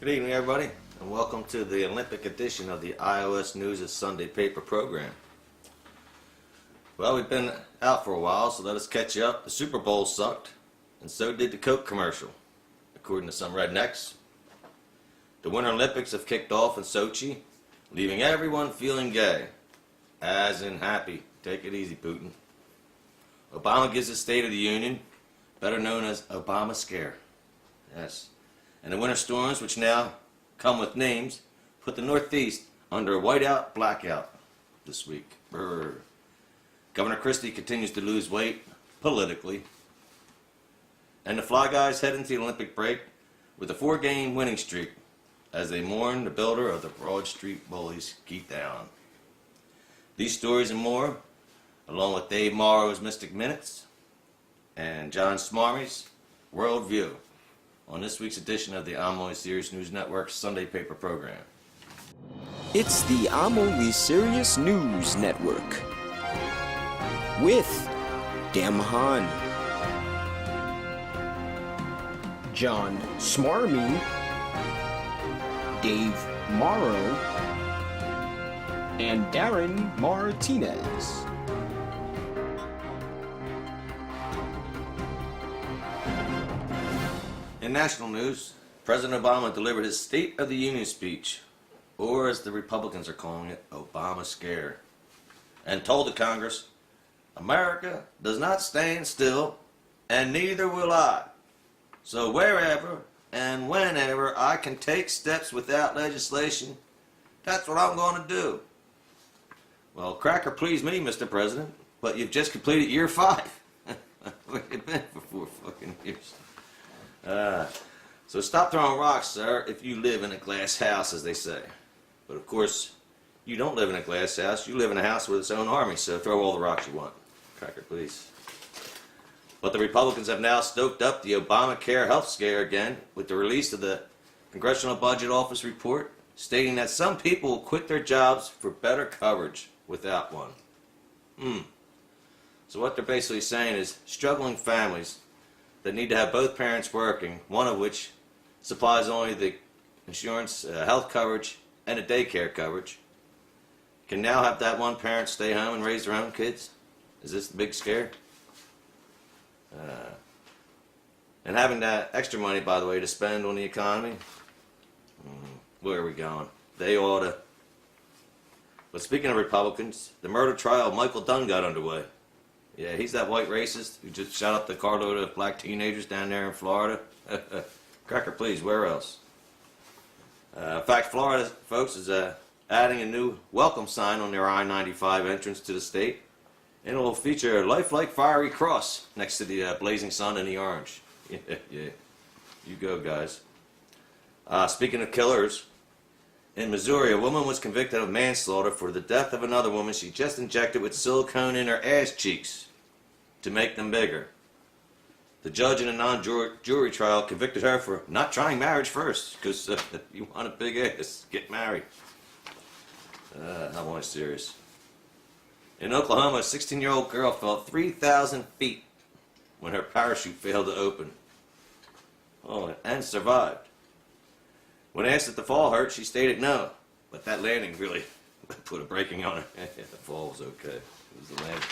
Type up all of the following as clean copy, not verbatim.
Good evening, everybody, and welcome to the Olympic edition of the iOS News' Sunday paper program. Well, we've been out for a while, so let us catch you up. The Super Bowl sucked, and so did the Coke commercial, according to some rednecks. The Winter Olympics have kicked off in Sochi, leaving everyone feeling gay, as in happy. Take it easy, Putin. Obama gives his State of the Union, better known as Obama Scare. Yes. And the winter storms, which now come with names, put the Northeast under a whiteout blackout this week. Brr. Governor Christie continues to lose weight politically. And the Fly Guys head into the Olympic break with a 4-game winning streak as they mourn the builder of the Broad Street Bullies, Keith Allen. These stories and more, along with Dave Morrow's Mystic Minutes and John Smarmy's World View, on this week's edition of the I'm Only Serious News Network's Sunday paper program. It's the I'm Only Serious News Network with Dan Mahan, John Smarmy, Dave Morrow, and Darren Martinez. In national news, President Obama delivered his State of the Union speech, or as the Republicans are calling it, Obama Scare, and told the Congress, America does not stand still, and neither will I. So wherever and whenever I can take steps without legislation, that's what I'm going to do. Well, cracker please me, Mr. President, but you've just completed year 5. Where you been for 4 fucking years? So stop throwing rocks, sir, if you live in a glass house, as they say. But of course, you don't live in a glass house. You live in a house with its own army, so throw all the rocks you want. Cracker, please. But the Republicans have now stoked up the Obamacare health scare again with the release of the Congressional Budget Office report stating that some people will quit their jobs for better coverage without one. So what they're basically saying is struggling families that need to have both parents working, one of which supplies only the insurance, health coverage, and the daycare coverage, can now have that one parent stay home and raise their own kids? Is this the big scare? And having that extra money, by the way, to spend on the economy, where are we going? They ought to. But speaking of Republicans, the murder trial of Michael Dunn got underway. Yeah, he's that white racist who just shot up the carload of black teenagers down there in Florida. Cracker, please, where else? In fact, Florida, folks, is adding a new welcome sign on their I-95 entrance to the state. And it will feature a lifelike fiery cross next to the blazing sun and the orange. Yeah, you go, guys. Speaking of killers, in Missouri, a woman was convicted of manslaughter for the death of another woman she just injected with silicone in her ass cheeks to make them bigger. The judge in a non-jury trial convicted her for not trying marriage first, because you want a big ass, get married. I'm only serious. In Oklahoma, a 16-year-old girl fell 3,000 feet when her parachute failed to open. Oh, and survived. When asked if the fall hurt, she stated no, but that landing really put a breaking on her. The fall was okay. It was the landing.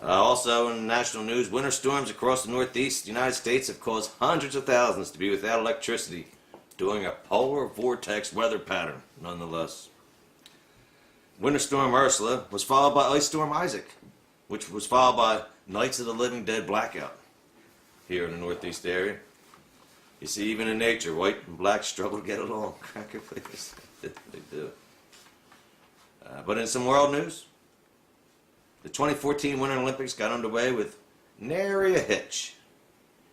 Also in national news, winter storms across the Northeast United States have caused hundreds of thousands to be without electricity during a polar vortex weather pattern, nonetheless. Winter Storm Ursula was followed by Ice Storm Isaac, which was followed by Nights of the Living Dead blackout here in the Northeast area. You see, even in nature, white and black struggle to get along. Cracker, please. They do. But in some world news, the 2014 Winter Olympics got underway with nary a hitch.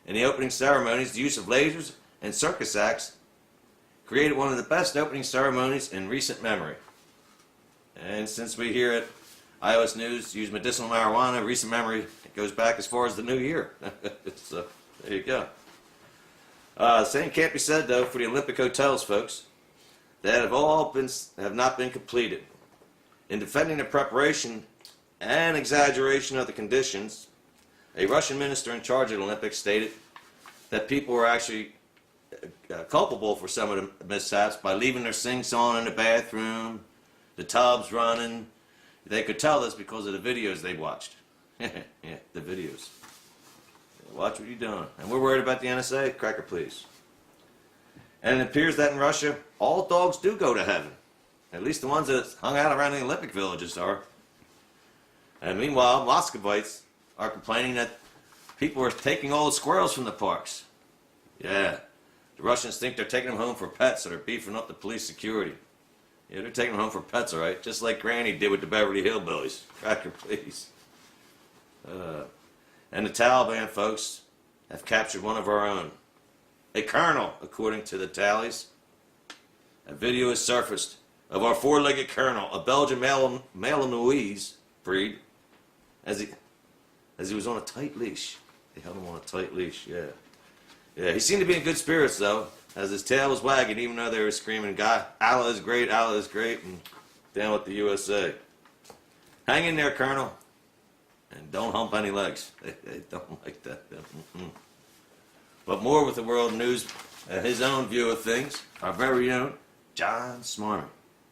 In the opening ceremonies, the use of lasers and circus acts created one of the best opening ceremonies in recent memory. And since we here at iOS News use medicinal marijuana, recent memory, it goes back as far as the new year. So, there you go. The same can't be said, though, for the Olympic hotels, folks, that have not been completed. In defending the preparation and exaggeration of the conditions, a Russian minister in charge of the Olympics stated that people were actually culpable for some of the mishaps by leaving their sing-song in the bathroom, the tubs running. They could tell this because of the videos they watched. Yeah, the videos. Watch what you're doing. And we're worried about the NSA? Cracker, please. And it appears that in Russia, all dogs do go to heaven. At least the ones that hung out around the Olympic villages are. And meanwhile, Muscovites are complaining that people are taking all the squirrels from the parks. Yeah, the Russians think they're taking them home for pets, so they're beefing up the police security. Yeah, they're taking them home for pets, all right, just like Granny did with the Beverly Hillbillies. Cracker, please. And the Taliban, folks, have captured one of our own. A colonel, according to the tallies. A video has surfaced of our four-legged colonel, a Belgian Malinois breed, as he was on a tight leash. They held him on a tight leash, yeah. Yeah, he seemed to be in good spirits, though, as his tail was wagging, even though they were screaming, God, Allah is great, and down with the USA. Hang in there, Colonel, and don't hump any legs. They don't like that. But more with the world news, his own view of things, our very own John Smarmy.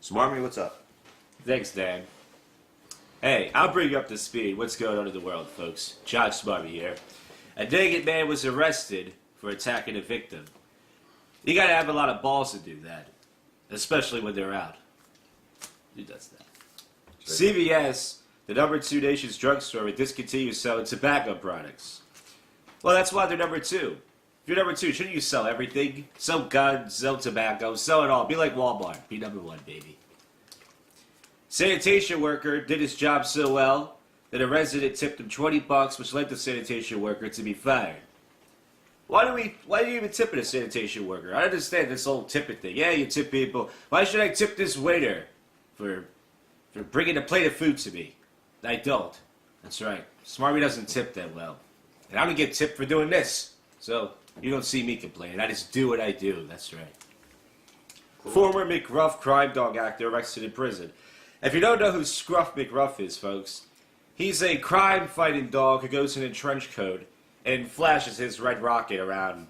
Smarmy, what's up? Thanks, Dan. Hey, I'll bring you up to speed. What's going on in the world, folks? John Smarmy here. A naked man was arrested for attacking a victim. You gotta have a lot of balls to do that, especially when they're out. Who does that? CVS, the #2 nation's drugstore, would discontinue selling tobacco products. Well, that's why they're #2. If you're #2, shouldn't you sell everything? Sell guns, sell tobacco, sell it all. Be like Walmart. Be #1, baby. Sanitation worker did his job so well that a resident tipped him $20, which led the sanitation worker to be fired. Why do you even tip a sanitation worker? I understand this whole tipping thing. Yeah, you tip people. Why should I tip this waiter for bringing a plate of food to me? I don't. That's right. Smarmy doesn't tip that well. And I don't get tipped for doing this. So you don't see me complaining. I just do what I do. That's right. Cool. Former McRuff crime dog actor arrested in prison. If you don't know who Scruff McRuff is, folks, he's a crime-fighting dog who goes in a trench coat and flashes his red rocket around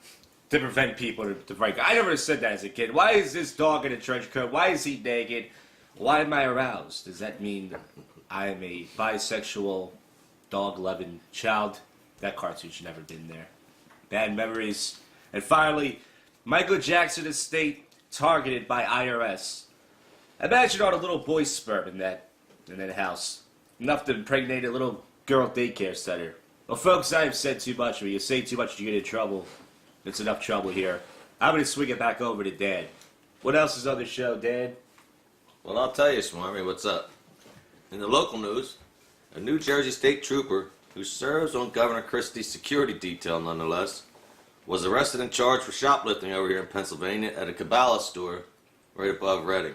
to prevent people to break. I never said that as a kid. Why is this dog in a trench coat? Why is he naked? Why am I aroused? Does that mean I am a bisexual, dog-loving child? That cartoon's never been there. Bad memories. And finally, Michael Jackson estate targeted by IRS. Imagine all the little boy sperm in that house. Enough to impregnate a little girl daycare center. Well, folks, I have said too much. When you say too much, you get in trouble. It's enough trouble here. I'm going to swing it back over to Dad. What else is on the show, Dad? Well, I'll tell you, Smarmy, what's up. In the local news, a New Jersey state trooper who serves on Governor Christie's security detail, nonetheless, was arrested and charged for shoplifting over here in Pennsylvania at a Cabela store right above Reading.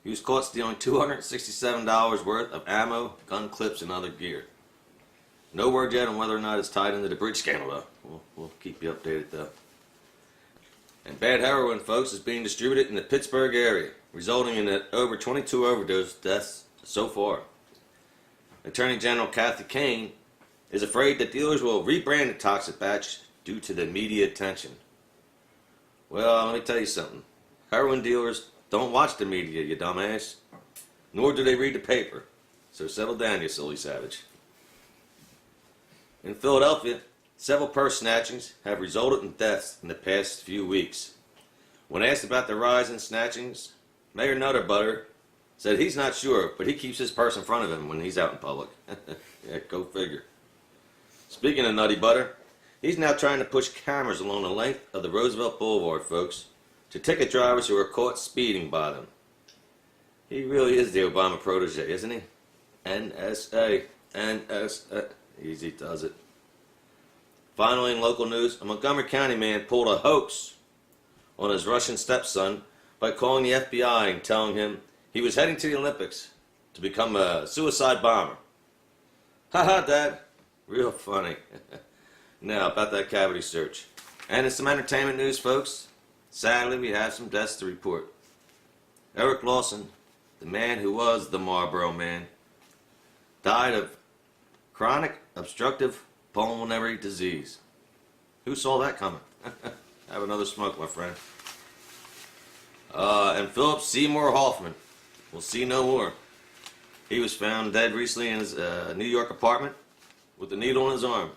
He was caught stealing $267 worth of ammo, gun clips, and other gear. No word yet on whether or not it's tied into the bridge scandal, though. We'll keep you updated, though. And bad heroin, folks, is being distributed in the Pittsburgh area, resulting in over 22 overdose deaths so far. Attorney General Kathy Kane is afraid that dealers will rebrand the toxic batch due to the media attention. Well, let me tell you something. Heroin dealers don't watch the media, you dumbass. Nor do they read the paper. So settle down, you silly savage. In Philadelphia, several purse snatchings have resulted in deaths in the past few weeks. When asked about the rise in snatchings, Mayor Nutterbutter said he's not sure, but he keeps his purse in front of him when he's out in public. Yeah, go figure. Speaking of Nutty Butter, he's now trying to push cameras along the length of the Roosevelt Boulevard, folks, to ticket drivers who are caught speeding by them. He really is the Obama protege, isn't he? NSA. Easy does it. Finally, in local news, a Montgomery County man pulled a hoax on his Russian stepson by calling the FBI and telling him he was heading to the Olympics to become a suicide bomber. Haha, Dad. Real funny. Now, about that cavity search. And in some entertainment news, folks, sadly, we have some deaths to report. Eric Lawson, the man who was the Marlboro Man, died of chronic obstructive pulmonary disease. Who saw that coming? Have another smoke, my friend. And Philip Seymour Hoffman will see no more. He was found dead recently in his New York apartment with a needle in his arm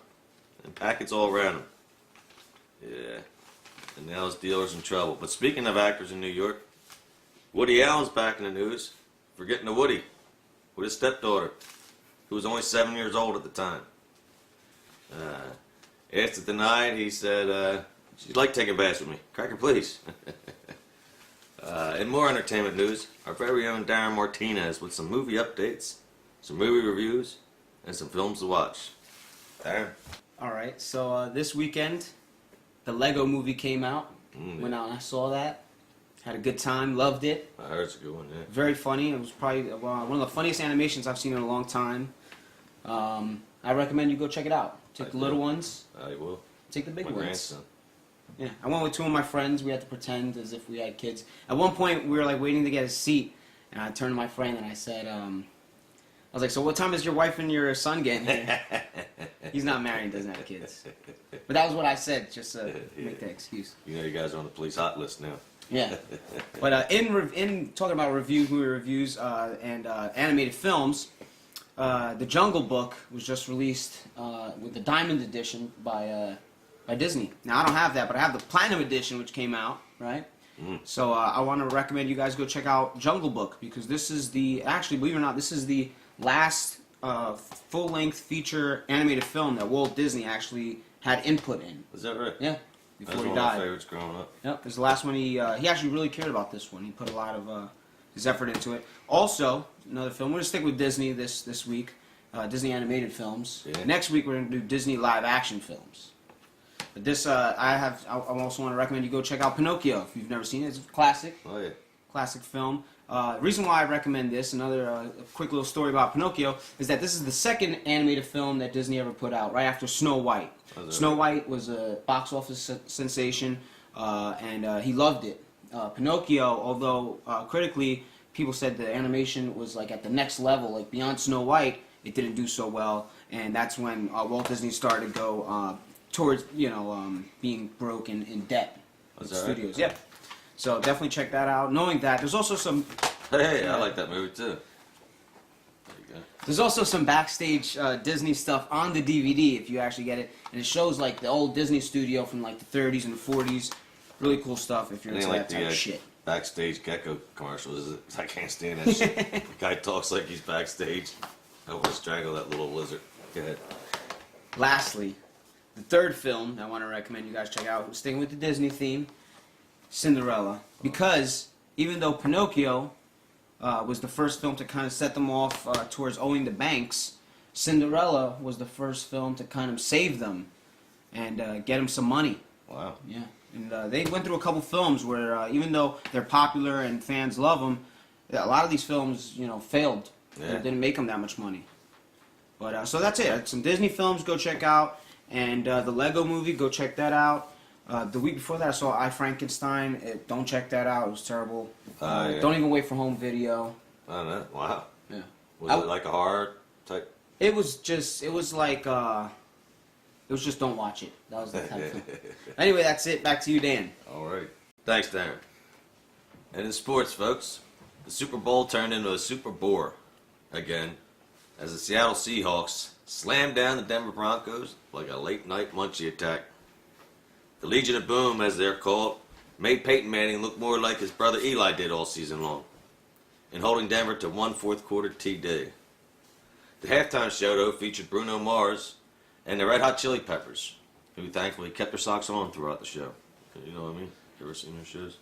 and packets all around him. Yeah, and now his dealer's in trouble. But speaking of actors in New York, Woody Allen's back in the news for getting a Woody with his stepdaughter, who was only 7 years old at the time. After the night, he said, she'd like taking baths with me. Cracker, please. In more entertainment news, our very own Darren Martinez with some movie updates, some movie reviews, and some films to watch. Darren? Alright, so this weekend, the Lego movie came out. Went out and I saw that. Had a good time, loved it. I heard it's a good one, yeah. Very funny. It was probably one of the funniest animations I've seen in a long time. I recommend you go check it out. Take the little ones, I will. take the big My ones. grandson. Yeah, I went with two of my friends. We had to pretend as if we had kids. At one point, we were like waiting to get a seat, and I turned to my friend and I said, I was like, "So what time is your wife and your son getting here?" He's not married, doesn't have kids. But that was what I said, just to make that excuse. You know you guys are on the police hot list now. Yeah. But in talking about movie reviews, and animated films, The Jungle Book was just released with the Diamond Edition by Disney. Now I don't have that, but I have the Platinum Edition, which came out, right? So I want to recommend you guys go check out Jungle Book, because this is actually, believe it or not, this is the last full-length feature animated film that Walt Disney actually had input in. Is that right? Yeah. That Before was he one of my died. favorites growing up. Yep, it was the last one he actually really cared about this one. He put a lot of his effort into it. Also, another film. We're going to stick with Disney this week. Disney animated films. Yeah. Next week we're going to do Disney live action films. But this, I also want to recommend you go check out Pinocchio if you've never seen it. It's a classic. Oh, yeah. Classic film. Reason why I recommend this, another quick little story about Pinocchio, is that this is the second animated film that Disney ever put out, right after Snow White. Snow White was a box office sensation, and he loved it. Pinocchio, although critically people said the animation was like at the next level, like beyond Snow White, it didn't do so well, and that's when Walt Disney started to go towards being broke in debt with Is that right? studios. Yeah. So definitely check that out. Knowing that, there's also some Hey, I like that movie too. There you go. there's also some backstage Disney stuff on the DVD if you actually get it, and it shows like the old Disney studio from like the 30s and 40s. Really cool stuff if you're It into ain't like that type the of shit. backstage Gecko commercials, is it? I can't stand that shit. The guy talks like he's backstage. I want to strangle that little lizard. Go ahead. Lastly, the third film I want to recommend you guys check out, sticking with the Disney theme, Cinderella. Because even though Pinocchio was the first film to kind of set them off towards owing the banks, Cinderella was the first film to kind of save them and get them some money. Wow. Yeah, and they went through a couple films where even though they're popular and fans love them, a lot of these films, failed. Yeah. They didn't make them that much money. But so that's it. Some Disney films, go check out, and the Lego Movie, go check that out. The week before that, I saw I, Frankenstein. Don't check that out. It was terrible. Yeah. Don't even wait for home video. I don't know. Wow. Yeah. Was it like a horror type? It was just don't watch it. That was the type of film. Anyway, that's it. Back to you, Dan. All right. Thanks, Darren. And in sports, folks, the Super Bowl turned into a Super Bore again as the Seattle Seahawks slammed down the Denver Broncos like a late-night munchie attack. The Legion of Boom, as they're called, made Peyton Manning look more like his brother Eli did all season long, in holding Denver to one fourth-quarter TD. The halftime show, though, featured Bruno Mars and the Red Hot Chili Peppers, who thankfully kept their socks on throughout the show. You know what I mean? You ever seen their shows?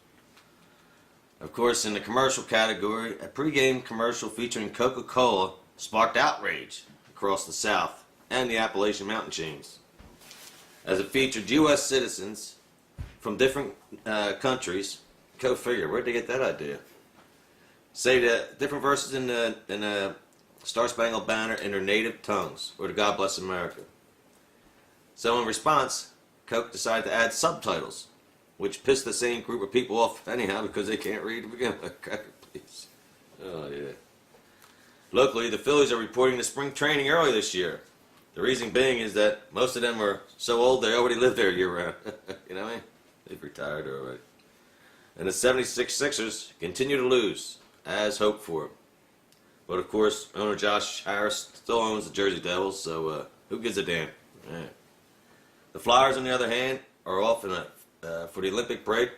Of course, in the commercial category, a pregame commercial featuring Coca-Cola sparked outrage across the South and the Appalachian mountain chains, as it featured U.S. citizens from different countries. Go figure, where'd they get that idea? Say the different verses in the Star Spangled Banner in their native tongues, or the God Bless America. So in response, Coke decided to add subtitles, which pissed the same group of people off anyhow because they can't read to begin with. Cracker, please. Oh, yeah. Locally, the Phillies are reporting to spring training early this year. The reason being is that most of them are so old they already live there year-round. You know what I mean? They've retired already. And the 76 Sixers continue to lose, as hoped for. But of course, owner Josh Harris still owns the Jersey Devils, so who gives a damn? Yeah. The Flyers, on the other hand, are off for the Olympic break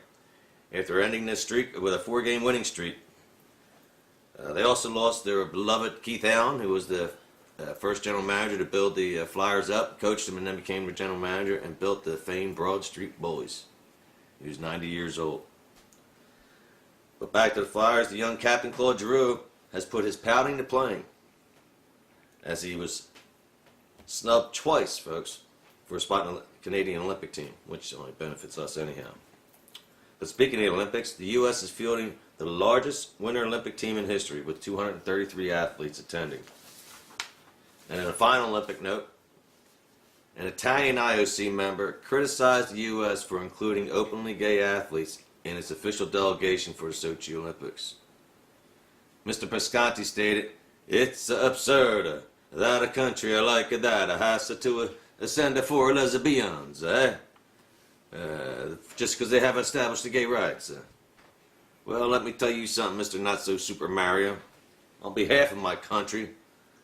after ending this streak with a 4-game winning streak. They also lost their beloved Keith Allen, who was the first general manager to build the Flyers up, coached them, and then became the general manager and built the famed Broad Street Bullies. He was 90 years old. But back to the Flyers, the young captain Claude Giroux has put his pouting to playing, as he was snubbed twice, folks, for a spot in the Canadian Olympic team, which only benefits us anyhow. But speaking of the Olympics, the U.S. is fielding the largest Winter Olympic team in history, with 233 athletes attending. And in a final Olympic note, an Italian IOC member criticized the U.S. for including openly gay athletes in its official delegation for the Sochi Olympics. Mr. Pescanti stated, "It's absurd that a country like that has to send for lesbians, just because they haven't established the gay rights." Well, let me tell you something, Mr. Not So Super Mario. On behalf of my country,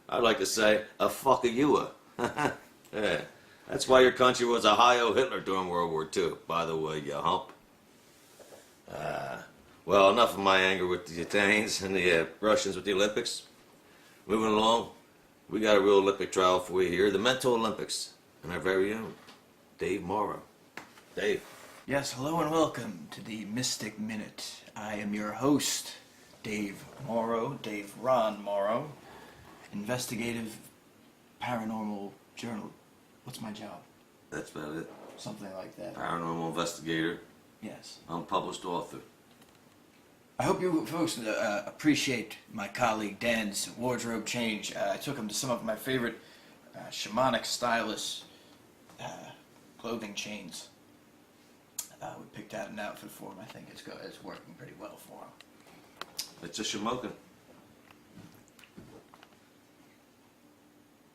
I'd like to say, fuck you. Yeah. That's why your country was a Heil Hitler during World War II, by the way, you hump. Well, enough of my anger with the Italians and the Russians with the Olympics. Moving along, we got a real Olympic trial for you here, the Mental Olympics, and our very own Dave Morrow. Dave. Yes, hello and welcome to the Mystic Minute. I am your host, Dave Morrow, Dave Ron Morrow, investigative paranormal journal. What's my job? That's about it. Something like that. Paranormal investigator, Yes. unpublished author. I hope you folks appreciate my colleague Dan's wardrobe change. I took him to some of my favorite shamanic stylish clothing chains. We picked out an outfit for him. I think it's working pretty well for him. It's a shamokin.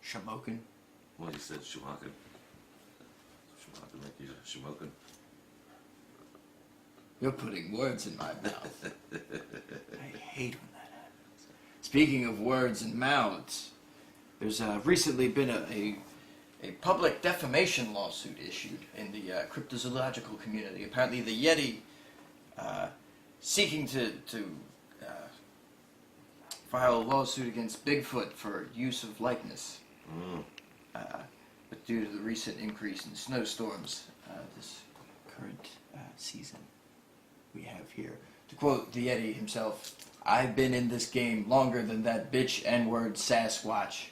Shamokin? Well, you said shamokin. Shamokin, make you shamokin. You're putting words in my mouth. I hate when that happens. Speaking of words and mouths, there's recently been a public defamation lawsuit issued in the cryptozoological community. Apparently the Yeti seeking to file a lawsuit against Bigfoot for use of likeness. But due to the recent increase in snowstorms this current season we have here. To quote the Yeti himself, "I've been in this game longer than that bitch N-word Sasquatch,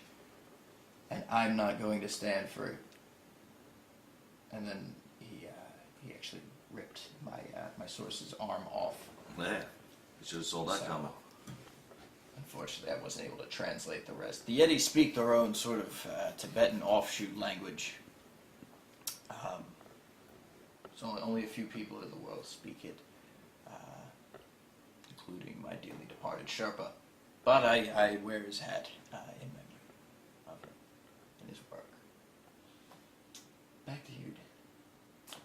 and I'm not going to stand for it." And then he actually ripped my source's arm off. Man, you should have sold that So, comic. Unfortunately, I wasn't able to translate the rest. The Yeti speak their own sort of Tibetan offshoot language. So only a few people in the world speak it, including my dearly departed Sherpa. But I wear his hat in memory of him and his work. Back to you, Dan.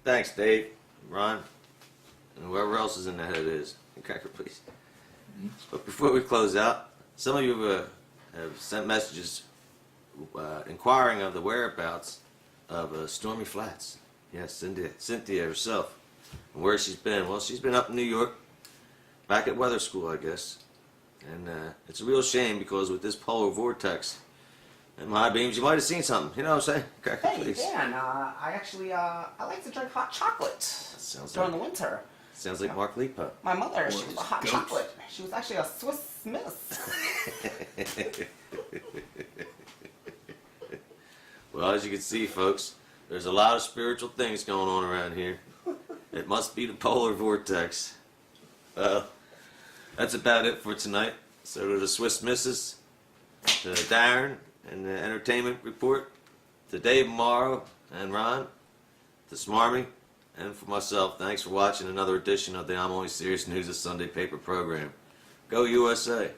Thanks, Dave, Ron, and whoever else is in the head of this. Cracker, please. But before we close out, some of you have sent messages inquiring of the whereabouts of Stormy Flats. Yes, Cynthia herself. And where she's been. Well, she's been up in New York, back at weather school, I guess. And it's a real shame because with this polar vortex and my beams, you might have seen something. You know what I'm saying? Cracker, Hey, please. Dan, I like to drink hot chocolate Sounds during like, the winter. sounds like Mark Lipa. My mother, she Or was a hot ghost. chocolate. She was actually a Swiss Miss. Well, as you can see, folks, there's a lot of spiritual things going on around here. It must be the polar vortex. Well, that's about it for tonight. So to the Swiss Misses, to Darren and the Entertainment Report, to Dave Morrow and Ron, to Smarmy, and for myself, thanks for watching another edition of the I'm Only Serious News, a Sunday paper program. Go USA!